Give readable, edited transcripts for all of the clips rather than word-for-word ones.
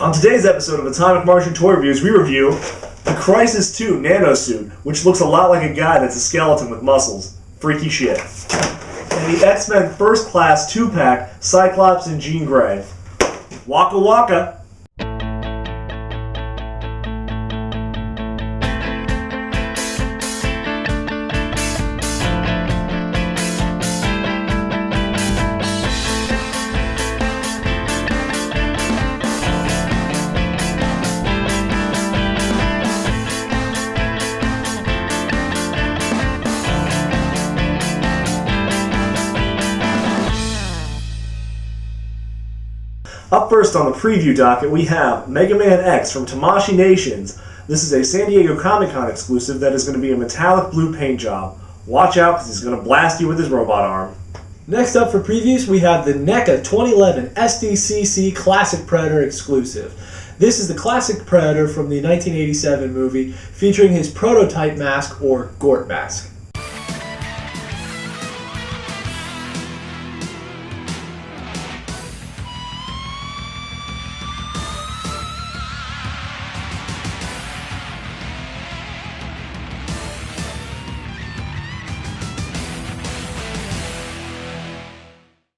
On today's episode of Atomic Martian Toy Reviews, we review the Crysis 2 Nanosuit, which looks a lot like a guy that's a skeleton with muscles. Freaky shit. And the X-Men First Class 2-pack, Cyclops and Jean Grey. Waka waka! Up first on the preview docket, we have Mega Man X from Tamashii Nations. This is a San Diego Comic-Con exclusive that is going to be a metallic blue paint job. Watch out because he's going to blast you with his robot arm. Next up for previews, we have the NECA 2011 SDCC Classic Predator exclusive. This is the classic Predator from the 1987 movie, featuring his prototype mask, or Gort mask.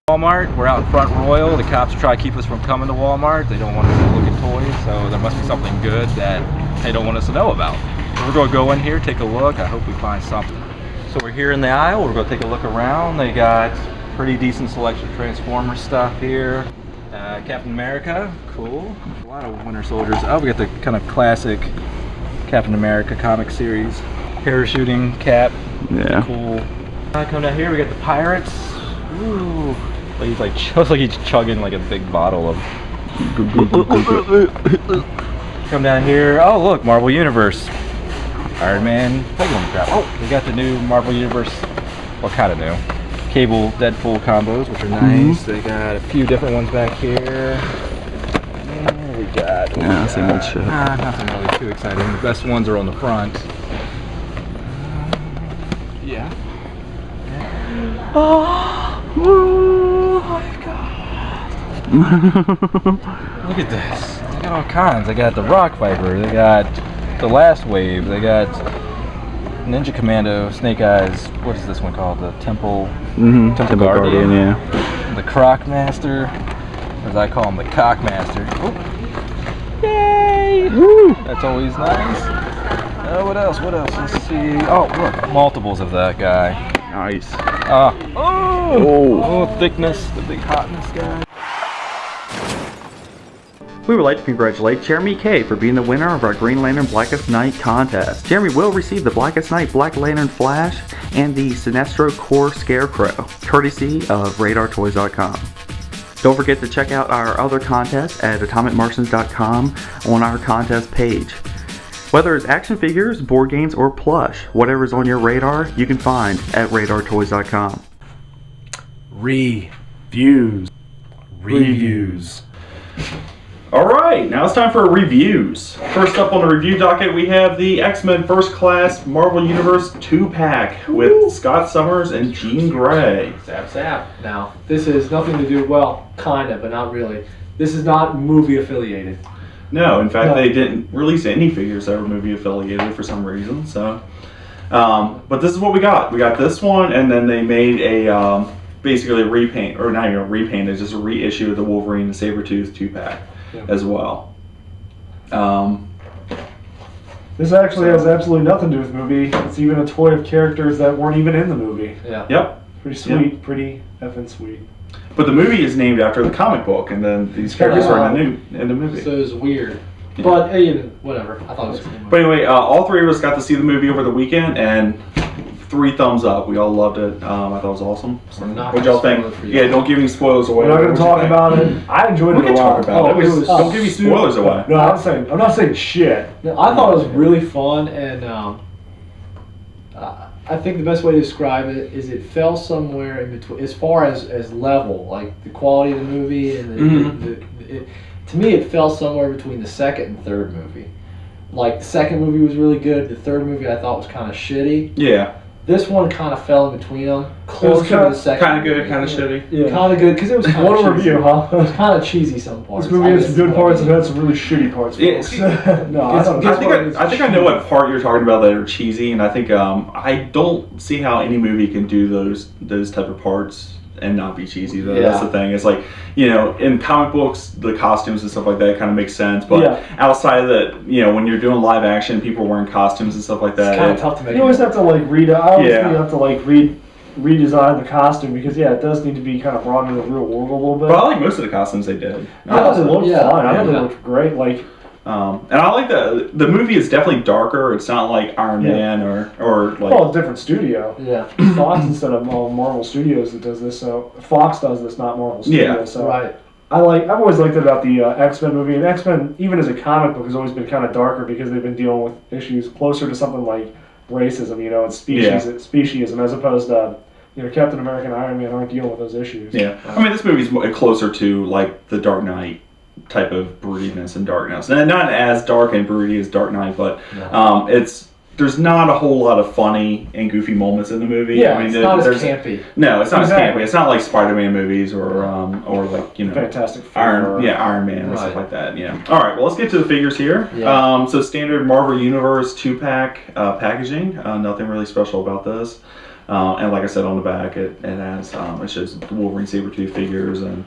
Walmart. We're out in Front Royal. The cops try to keep us from coming to Walmart. They don't want us to look at toys, so there must be something good that they don't want us to know about. So we're going to go in here, take a look. I hope we find something. So we're here in the aisle. We're going to take a look around. They got pretty decent selection of Transformers stuff here. Captain America, cool. A lot of Winter Soldiers. Oh, we got the kind of classic Captain America comic series. Parachuting Cap, yeah, cool. Come down here, we got the Pirates. Ooh. He's like, looks like he's chugging like a big bottle of. Come down here. Oh, look, Marvel Universe. Iron Man, Penguin crap. Oh, we got the new Marvel Universe. Well, kind of new. Cable Deadpool combos, which are nice. They got a few different ones back here. We got. Same old shit. Nothing really too exciting. The best ones are on the front. Yeah. Oh my god. Look at this. They got all kinds. They got the Rock Viper. They got the Last Wave. They got Ninja Commando, Snake Eyes. What is this one called? The Temple Guardian. Yeah. The Croc Master. As I call him, the Cock Master. Oh. Yay! Woo. That's always nice. What else? What else? Let's see. Oh, look. Multiples of that guy. Nice. Oh, thickness, the big hotness guy. We would like to congratulate Jeremy K for being the winner of our Green Lantern Blackest Night contest. Jeremy will receive the Blackest Night Black Lantern Flash and the Sinestro Core Scarecrow, courtesy of RadarToys.com. Don't forget to check out our other contests at AtomicMartians.com on our contest page. Whether it's action figures, board games, or plush, whatever's on your radar, you can find at RadarToys.com. Reviews. Alright, now it's time for reviews. First up on the review docket, we have the X-Men First Class Marvel Universe 2-pack with Scott Summers and Jean Grey. Zap zap. Now, this has nothing to do, well, kind of, but not really. This is not movie affiliated. No, in fact, they didn't release any figures that were movie affiliated for some reason. So, but this is what we got. We got this one, and then they made a basically a repaint, or not even a repaint. It's just a reissue of the Wolverine and Sabretooth 2-pack as well. This actually has absolutely nothing to do with the movie. It's even a toy of characters that weren't even in the movie. Yeah. Yep. Pretty sweet. Pretty effing sweet. But the movie is named after the comic book, and then these characters are in the movie. So it was weird. Yeah. But whatever. I thought it was cool. But anyway, all three of us got to see the movie over the weekend, and 3 thumbs up. We all loved it. I thought it was awesome. So what y'all think? Yeah, don't give any spoilers away. We're not going to talk about it. I enjoyed it a lot. Don't give me spoilers away. No, I'm not saying shit. No, I thought it was really fun, and I think the best way to describe it is it fell somewhere in between, as far as level, like the quality of the movie, and to me it fell somewhere between the second and third movie. Like the second movie was really good, the third movie I thought was kind of shitty. Yeah. This one kind of fell in between them. Closer to the second. Kind of good, kind of shitty. Yeah. Kind of good because it was kind of What a cheesy. review, huh? It was kind of cheesy some parts. This movie had some good parts and had some really shitty parts. Yeah, folks. see, No, I think I know what part you're talking about that are cheesy, and I think I don't see how any movie can do those type of parts and not be cheesy though. Yeah. That's the thing. It's like, you know, in comic books, the costumes and stuff like that kind of makes sense, but outside of that, you know, when you're doing live action, people wearing costumes and stuff like that. It's kind of tough to make. You always have to like have to like redesign the costume because it does need to be kind of brought into the real world a little bit. But I like most of the costumes they did. I thought they looked fine. I thought Yeah. they looked great. Like, and I like the movie is definitely darker. It's not like Iron Man or like. well, it's a different studio. Yeah. Fox instead of Marvel Studios that does this. So Fox does this, not Marvel Studios. Yeah. So Right. I've always liked it about the X-Men movie, and X-Men, even as a comic book, has always been kind of darker because they've been dealing with issues closer to something like racism, you know, and speciesism, as opposed to, you know, Captain America and Iron Man aren't dealing with those issues. Yeah, I mean, this movie's closer to like the Dark Knight type of broodiness and darkness, and not as dark and broody as Dark Knight, but there's not a whole lot of funny and goofy moments in the movie. Yeah, I mean, it's not as campy. No, it's not Exactly. as campy. It's not like Spider-Man movies or like, you know, Fantastic Four. Iron Man and stuff like that. Yeah. All right, well, let's get to the figures here. Yeah. So standard Marvel Universe 2-pack packaging. Nothing really special about this. And like I said, on the back, it has it shows the Wolverine Sabretooth figures and.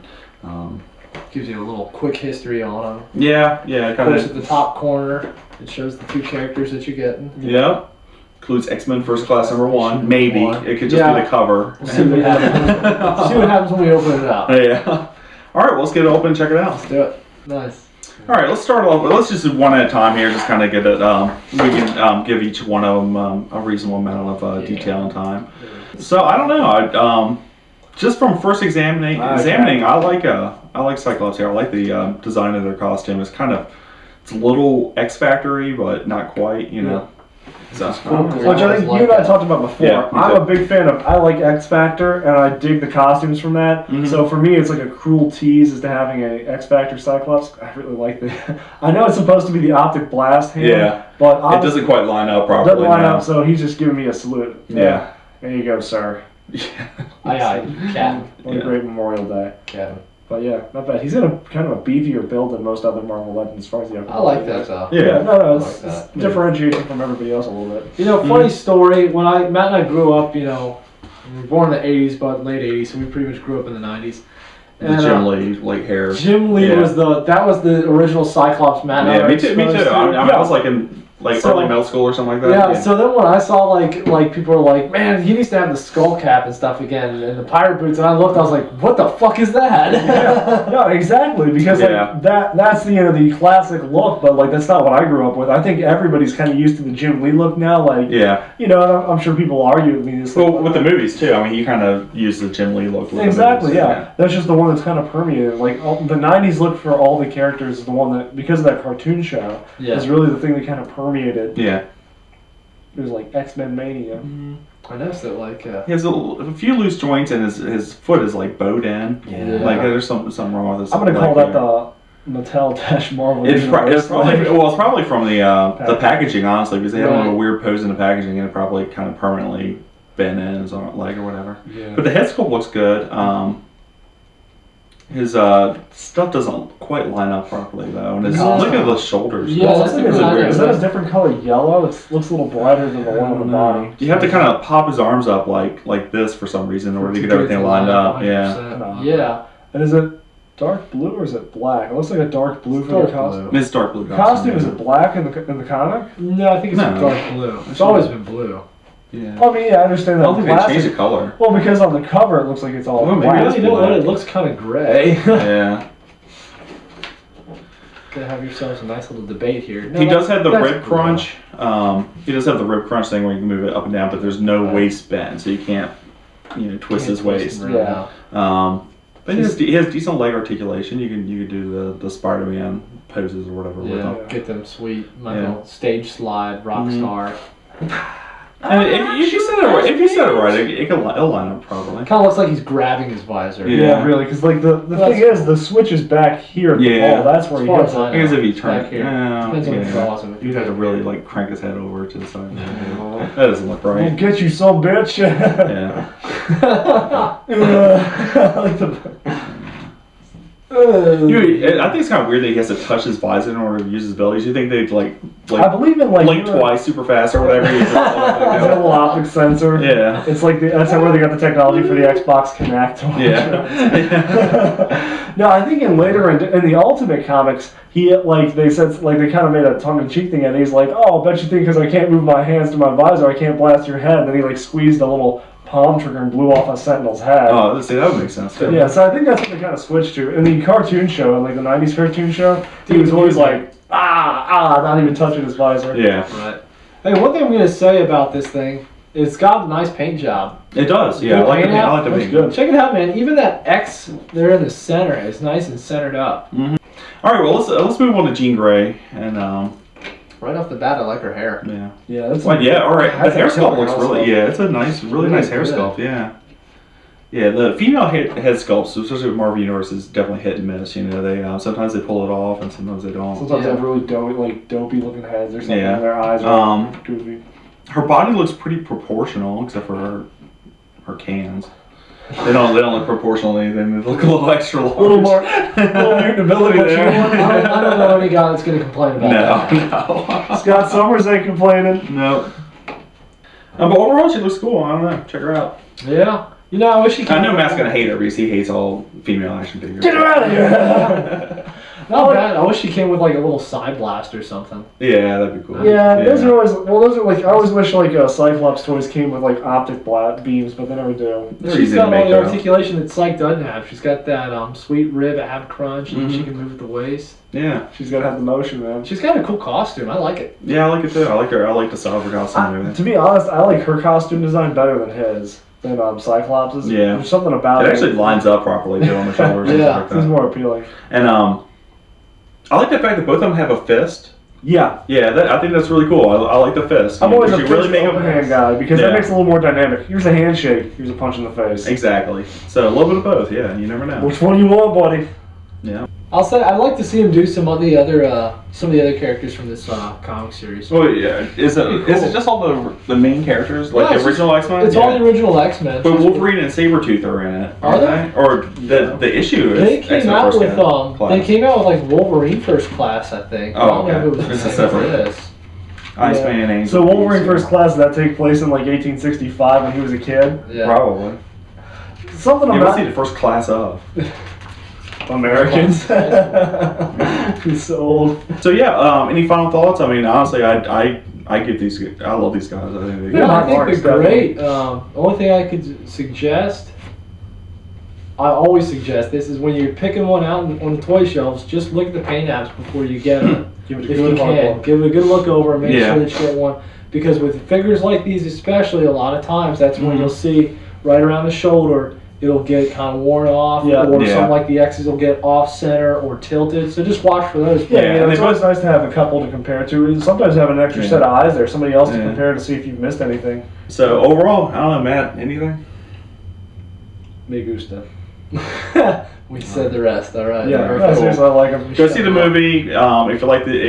Gives you a little quick history on them. Yeah, Of course, at the top corner, it shows the 2 characters that you're getting. Yeah. Includes X-Men First Class #1. Maybe. It could just be the cover. We'll see what happens. See what happens when we open it up. Yeah. All right, well, let's get it open and check it out. Let's do it. Nice. All right, let's start off. Let's just do one at a time here. Just kind of get it. We can give each one of them a reasonable amount of detail and time. So I don't know. Just from first examining, I like Cyclops here. I like the design of their costume. It's a little X Factory, but not quite. You know. So. Which I think you and I talked about before. Yeah, I'm a big fan of. I like X Factor, and I dig the costumes from that. Mm-hmm. So for me, it's like a cruel tease as to having a X Factor Cyclops. I really like the. I know it's supposed to be the optic blast hand, but it doesn't quite line up properly. It doesn't line up, so he's just giving me a salute. Yeah. There you go, sir. Aye, Captain. What a great Memorial Day. Captain. But yeah, not bad. He's in a kind of a beefier build than most other Marvel Legends as far as the I like that though. Yeah. No, I it's, like that. it's differentiation from everybody else a little bit. You know, funny story. When Matt and I grew up, you know, we were born in the '80s, but late '80s, so we pretty much grew up in the '90s. The Jim Lee, like hair. Jim Lee was the original Cyclops. Matt. Yeah, me too. I was like in early middle school or something like that. Yeah, so then when I saw like people were like, man, he needs to have the skull cap and stuff again and the pirate boots, and I looked, I was like, what the fuck is that? Yeah, exactly, because like that's the classic look, but like that's not what I grew up with. I think everybody's kind of used to the Jim Lee look now, like you know, and I'm sure people argue with me. Well, with the movies too. I mean, he kind of used the Jim Lee look. With exactly, the movies, That's just the one that's kind of permeated. Like the '90s look for all the characters is the one that, because of that cartoon show, is really the thing that kind of permeated. Yeah. It was like X-Men Mania. Mm-hmm. I noticed that he has a few loose joints and his foot is like bowed in. Yeah. Like there's something wrong with his. I'm gonna call that the Mattel-Marvel. It's probably from the packaging, honestly, because they had a weird pose in the packaging and it probably kind of permanently bent in his leg or whatever. Yeah. But the head sculpt looks good. His stuff doesn't quite line up properly though, and look at the shoulders. Yeah, is that a different color yellow? It looks a little brighter than the one on the body. You have to kind of pop his arms up like this for some reason in order to get everything lined up. 100%. Yeah. And is it dark blue or is it black? It looks like a dark blue for the costume. It's dark blue costume. Is it black in the comic? No, I think it's dark blue. It's always been blue. Yeah. I mean, I understand that. I don't think they changed the color. Well, because on the cover it looks like it's all black. You know what? It looks kind of gray. Yeah. Gonna have yourselves a nice little debate here. No, he does have the rib crunch. He does have the rib crunch thing where you can move it up and down, but there's no waist bend, so you can't, twist his waist. Yeah. But he has decent leg articulation. You can do the Spider-Man poses or whatever with him. Get them sweet, little stage slide, rock star. And if you said it right, it'll line up properly. Kind of looks like he's grabbing his visor. Yeah, really, because like the thing is, the switch is back here. At the ball. That's where he gets it. I guess if you turn Back here. Depends on the draws him. you'd have to really like crank his head over to the side. That doesn't look We'll right. get you, some bitch. Yeah. I like the. I think it's kind of weird that he has to touch his visor in order to use his abilities. You think they'd like I believe in like blink twice super fast or whatever? It's a little optic sensor. Yeah. It's like that's where they got the technology for the Xbox Kinect. Yeah. No, I think in the Ultimate comics, he they said they kind of made a tongue-in-cheek thing, and he's like, "Oh, I bet you think because I can't move my hands to my visor, I can't blast your head." And then he like squeezed a little palm trigger and blew off a Sentinel's head. Oh, see, that would make sense too. Yeah, so I think that's what they kind of switched to. In the cartoon show, in like the '90s cartoon show, he was always like, not even touching his visor. Yeah. Right. Hey, one thing I'm gonna say about this thing, it's got a nice paint job. It does. Yeah, Good I like the paint paint. I out. like the That's paint. good. Check it out, man. Even that X there in the center is nice and centered up. Mm-hmm. All right, well let's move on to Jean Grey and Right off the bat, I like her hair. yeah. Yeah, that's Well, yeah, all right. The That's hair a killer sculpt looks hair really, sculpt. yeah, it's a nice, really nice hair good. sculpt, yeah. Yeah, the female head sculpts, especially with Marvel Universe, is definitely hit and miss. You know, they sometimes they pull it off and sometimes they don't. Sometimes Yeah. they have really dopey looking heads or something. Yeah. And their eyes are goofy. Her body looks pretty proportional, except for her cans. They don't look proportional to anything. They look a little extra large. A little more mutant ability But you know what? there. I don't know any guy that's gonna complain about that. No. Scott Summers ain't complaining. No. But overall, she looks cool. I don't know. Check her out. Yeah. You know, I wish he. I know Matt's gonna hate her because he hates all female action figures. Get her out of here! Not bad. I wish she came with like a little side blast or something. Yeah, that'd be cool. Yeah, those are always like I always wish like Cyclops toys came with like optic beams, but they never do. They're She's easy got to all make, the though. articulation that Psyche doesn't have. She's got that sweet rib ab crunch, and she can move at the waist. Yeah. She's gotta have the motion, man. She's got a cool costume. I like it. Yeah, I like it too. I like her. I like the style of her costume and everything. To be honest, I like her costume design better than his. Than Cyclops's. Yeah. There's something about It it. actually lines up properly too on the shoulders and Yeah. stuff Seems like that. more appealing. And I like the fact that both of them have a fist. Yeah. Yeah, I think that's really cool. I like the fist. I'm always a You really open hand guy because that Yeah. makes it a little more dynamic. Here's a handshake. Here's a punch in the face. Exactly. So a little bit of both. Yeah, you never know. Which one you want, buddy? Yeah. I'll say I'd like to see him do some of the other characters from this comic series. Oh yeah. Is it just all the main characters like No, the it's original X-Men? It's all the original X-Men. But Wolverine and Sabretooth are in it. Are aren't they? Or the issue is They came X-Men out First with Class. they came out with like Wolverine First Class, I think. Oh, I don't know if okay. it was the It's a same as separate- this. Iceman, Angel. So Wolverine Beast, First Class, did that take place in like 1865 when he was a kid? Yeah. Probably. Something Yeah, about what's the first class of? Americans. He's so old. So yeah, any final thoughts? I mean, honestly, I give these. I love these guys. I think. Yeah, I think Mark's they're great. Only thing I could suggest, I always suggest this, is when you're picking one out on the toy shelves, just look at the paint apps before you get it. Give it a If good you hard can, look. give it a good look over and make Yeah. sure that you get one. Because with figures like these especially, a lot of times that's when you'll see right around the shoulder, it'll get kind of worn off, Yeah. or Yeah. something like the X's will get off center or tilted. So just watch for those. Yeah, and it's they always nice to have a couple to compare to. Sometimes have an extra set of eyes there, somebody else to Yeah. compare to see if you've missed anything. So overall, I don't know, Matt. Anything? Me gusta. We said the rest. All right. Yeah, Perfect. seriously, I like them. Go see the movie. If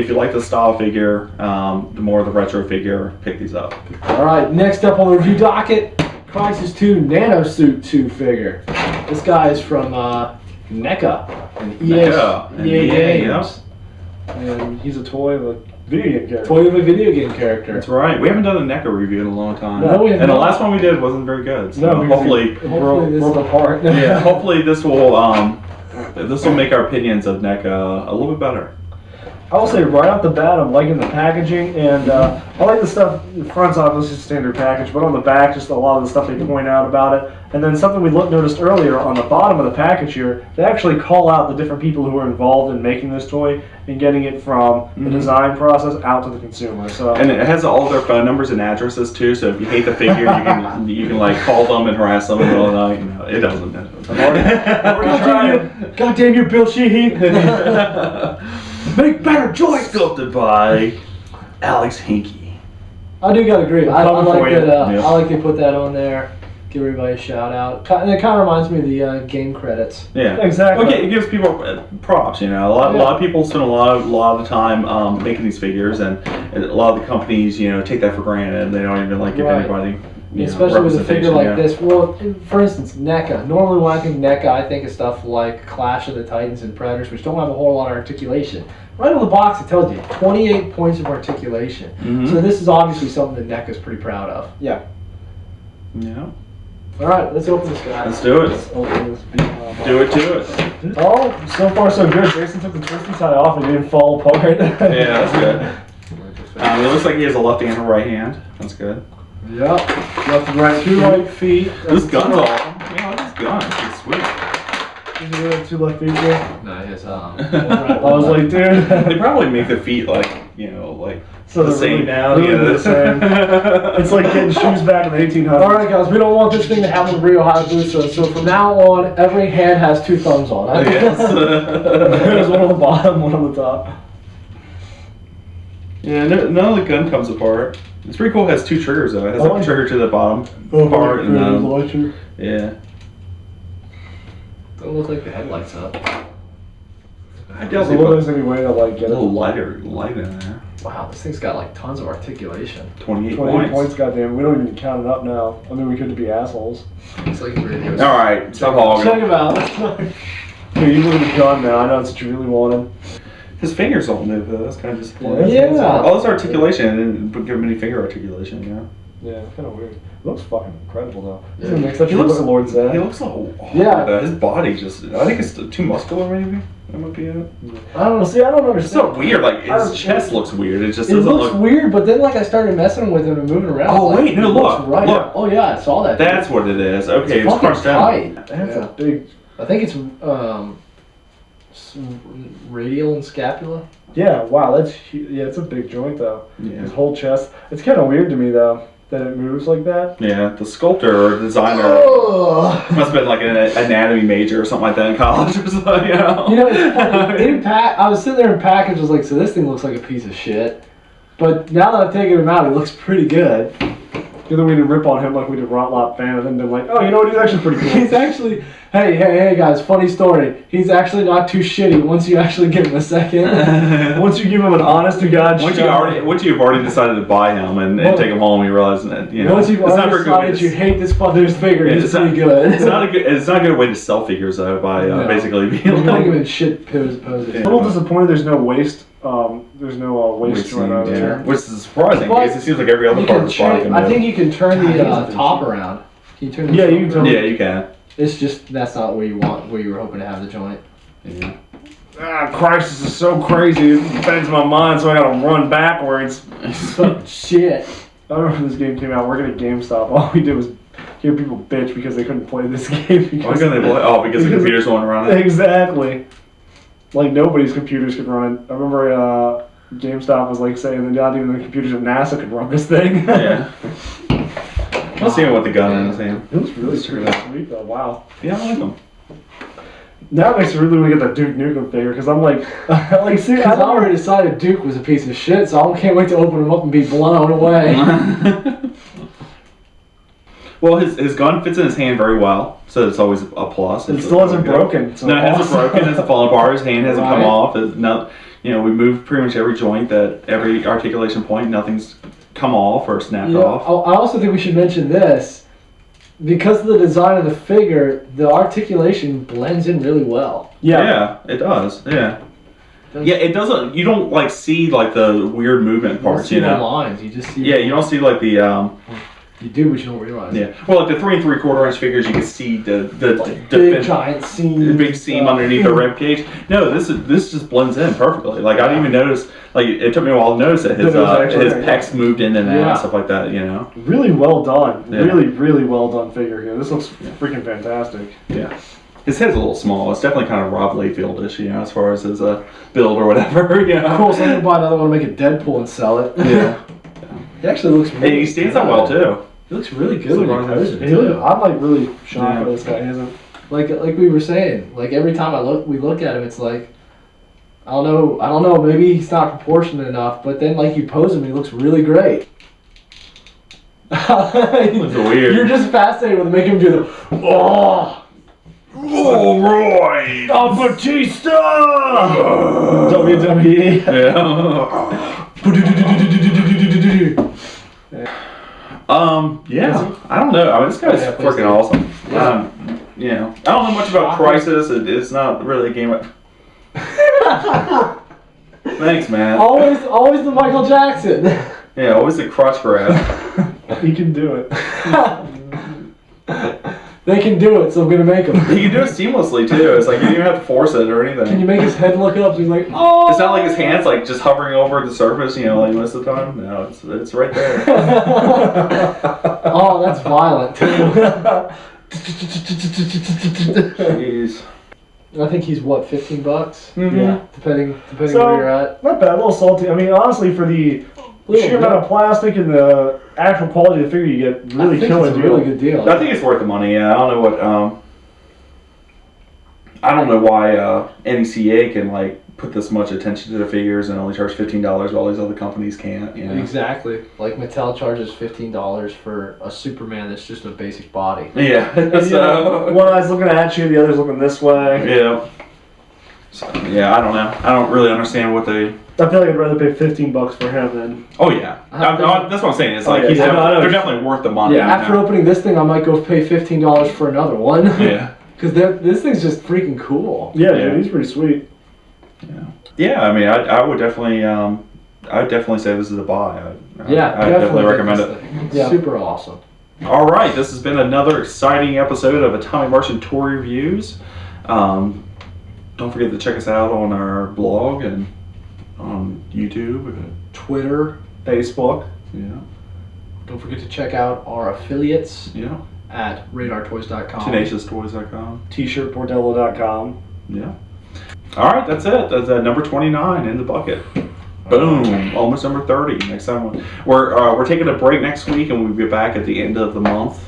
you like the style figure, the more the retro figure, pick these up. All right, next up on the review docket, Crysis 2 Nanosuit 2 figure. This guy is from NECA and NECA and EA EA, Games. And he's a toy of a video game character. Toy of a video game character. That's right. We haven't done a NECA review in a long time. No, we have and the not. last one we did wasn't very good. So No, because hopefully, it broke apart. yeah, hopefully this will make our opinions of NECA a little bit better. I will say right off the bat, I'm liking the packaging, and I like the stuff. The front's obviously standard package, but on the back, just a lot of the stuff they point out about it. And then something we noticed earlier on the bottom of the package here, they actually call out the different people who were involved in making this toy and getting it from the design process out to the consumer. So And it has all their phone numbers and addresses too. So if you hate the figure, you can like call them and harass them in the middle of the night. You know, it doesn't matter. God damn you, Bill Sheehy! Make better choice! Sculpted by Alex Hinkie. I do gotta agree. I coming like for you. that. Yeah. I like they put that on there. Give everybody a shout out. And it kind of reminds me of the game credits. Yeah, Exactly. Okay, it gives people props. You know, a lot of people spend a lot of the time making these figures, and a lot of the companies, you know, take that for granted. And they don't even like give Right. anybody, you know, Especially with a figure representation, like yeah. this. Well, for instance, NECA. Normally when I think NECA, I think of stuff like Clash of the Titans and Predators, which don't have a whole lot of articulation. Right on the box it tells you 28 points of articulation. Mhm. So this is obviously something that NECA's pretty proud of. Yeah. Yeah, Alright, let's open this guy. let's do it. Let's open this beast. Do it to it. Oh, so far so good. Jason took the twisty tie off and it didn't fall apart. Yeah, that's good. It looks like he has a left hand and a right hand. That's good. Yep. Left and right. Two right feet. This gun's awesome. Yeah, this gun. It's sweet. Is it really two left feet here? No, his I was like, dude. They probably make the feet like, you know, like So the they're same really- now. really Yeah, the same. It's like getting shoes back in the 1800s. Alright guys, we don't want this thing to happen to Rio Hayabusa, so from now on, every hand has two thumbs on it. Yes. There's one on the bottom, one on the top. Yeah, none of the gun comes apart. It's pretty cool. It has two triggers though. It has I like like a trigger to the bottom Oh, part, and then launcher. yeah. Don't look like the headlights up. I There's doubt a little any way to like a get it. little light in there. Wow, this thing's got like tons of articulation. 28 28 points. points, goddamn. We don't even count it up now. I mean, we could be assholes. It's like radio. All right, stop hogging. Check him out. Here, you look at the gun now. I know it's what you really wanted. His fingers don't move though. That's kind of disappointing. Yeah. All this articulation, and didn't give him any finger articulation. You know. Yeah, kind of weird. It looks fucking incredible though. Yeah. Doesn't make such He a looks- look at Lord Zed. He looks like Yeah. His body just. I think it's too muscular maybe. That might be it. I don't know. See, I don't It's understand. so weird. Like I his don't- chest looks weird. It just It doesn't looks look. weird, but then like I started messing with him and moving around. Oh, it's like, wait, no, it looks look, right. look. Oh yeah, I saw that. That's what it is. Okay, it's fucking crunched down. tight. That's Yeah. a big. I think it's radial and scapula. Yeah, wow, that's yeah, it's a big joint though. Yeah. His whole chest. It's kind of weird to me though that it moves like that. Yeah, the sculptor or designer Oh. must have been like an anatomy major or something like that in college or something, you know? You know, it's funny. I was sitting there in package, was like, so this thing looks like a piece of shit. But now that I've taken him out, he looks pretty good. The other way to rip on him like we did Rotlop fan and then been like, oh, you know what? He's actually pretty cool. He's actually, hey guys, funny story. He's actually not too shitty once you actually give him a second. Once you give him an honest to God Once shot. once you've already decided to buy him and Well, take him home, you realize that you know Once you've it's not already very good. decided you hate this fucker's figure, Yeah, he's it's pretty not- good. It's not a good. It's not a good way to sell figures though by No. basically being You're putting him like in shit poses. A little disappointed there's no waist. There's no waist joint over there. which is surprising But because it seems like every other You part can of the body turn, can I move. think you can turn the God, he's a top bitch. around. Can you turn the Yeah, top you can around? turn Yeah, you can. It's just, that's not where you were hoping to have the joint. Yeah. Crysis is so crazy. It bends my mind, so I gotta run backwards. Shit. I remember when this game came out, working at GameStop, all we did was hear people bitch because they couldn't play this game. Why can't they play? Oh, because the computers won't run it. Exactly. Like nobody's computers could run it. I remember GameStop was like saying that not even the computers at NASA could run this thing. Yeah. I'll see him with the gun in his hand. It was really sweet though. Wow. Yeah, I like him. Now it makes me really want to get that Duke Nukem figure because I'm like, see, Because I already decided Duke was a piece of shit, so I can't wait to open him up and be blown away. Well, his gun fits in his hand very well, so it's always a plus. It still hasn't broken. So No, it hasn't awesome. broken. It hasn't fallen apart. His hand hasn't come Right. off. It's not, you know, we moved pretty much every joint, that every articulation point, nothing's come off or snapped You know, off. I also think we should mention this. Because of the design of the figure, the articulation blends in really well. Yeah. It does. Yeah. Yeah, it doesn't. You don't like see like the weird movement You don't parts, see you the know. lines. You just see. Yeah, you don't see like the You do, but you don't realize. yeah. Well, like the 3 3/4 inch figures, you can see the Like the big giant seam. the big seam underneath the rib cage. No, this just blends in perfectly. Like I didn't even notice. Like it took me a while to notice that his That it was actually his there, pecs moved in and out Yeah. and stuff like that. You know. Really well done. Yeah. Really, really well done figure here. This looks freaking fantastic. Yeah. His head's a little small. It's definitely kind of Rob Layfield-ish, you know, as far as his build or whatever. You know. Cool, so I'm gonna buy another one, make a Deadpool and sell it. Yeah. He actually looks. Hey, he stands up well too. He looks really good when he poses. I'm like really shocked Yeah. that this guy isn't. Like we were saying, like every time we look at him, it's like, I don't know, maybe he's not proportionate enough, but then like you pose him, he looks really great. It's weird. You're just fascinated with making him do the oh. All right. Batista! WWE. Yeah. I don't know. I mean, this guy's freaking awesome. Yeah. I don't know much about Crysis. It's not really a game. Thanks, man. Always the Michael Jackson. Yeah, always the crotch grab. He can do it. They can do it, so I'm gonna make them. He can do it seamlessly too. It's like you don't even have to force it or anything. Can you make his head look up? So he's like, oh. It's not like his hands like just hovering over the surface, like most of the time. No, it's right there. Oh, that's violent too. Jeez. I think he's what, $15? Mm-hmm. Yeah, depending So, where you're at. not bad, a little salty. I mean, honestly, for the sheer amount of plastic and the actual quality of the figure, you get really killer it's a deal. really good deal. I think it's worth the money. Yeah, I don't know what. I don't know why NECA can like put this much attention to their figures and only charge $15 while these other companies can't. Exactly. Like Mattel charges $15 for a Superman that's just a basic body. Yeah. So, one eye's looking at you, the other's looking this way. yeah. So, yeah, I don't know. I don't really understand what they. I feel like I'd rather pay $15 for him than. Oh yeah, that's what I'm saying. It's like yeah, they're definitely worth the money. Yeah. After opening this thing, I might go pay $15 for another one. Yeah. Because this thing's just freaking cool. Yeah, dude, he's pretty sweet. Yeah. I mean, I would definitely say this is a buy. I definitely recommend it. Yeah. Super awesome. All right, this has been another exciting episode of Atomic Martian Toy Reviews. Don't forget to check us out on our blog and on YouTube, Twitter, Facebook. Yeah. Don't forget to check out our affiliates Yeah. at radartoys.com. TenaciousToys.com. T-shirtbordello.com. Yeah. All right, that's it. That's number 29 in the bucket. Boom! Almost number 30. Next time we're taking a break next week, and we'll be back at the end of the month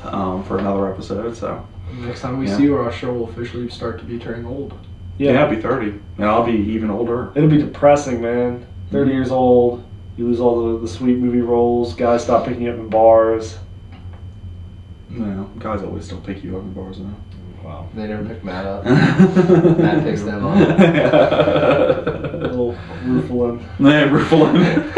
for another episode. So next time we see you, our show will officially start to be turning old. Yeah, I'll be 30, and I'll be even older. It'll be depressing, man. 30 years old, you lose all the sweet movie roles. Guys stop picking you up in bars. No, guys always still pick you up in bars now. Wow. They never pick Matt up. Matt picks them up. Little roofling. Yeah, roofling.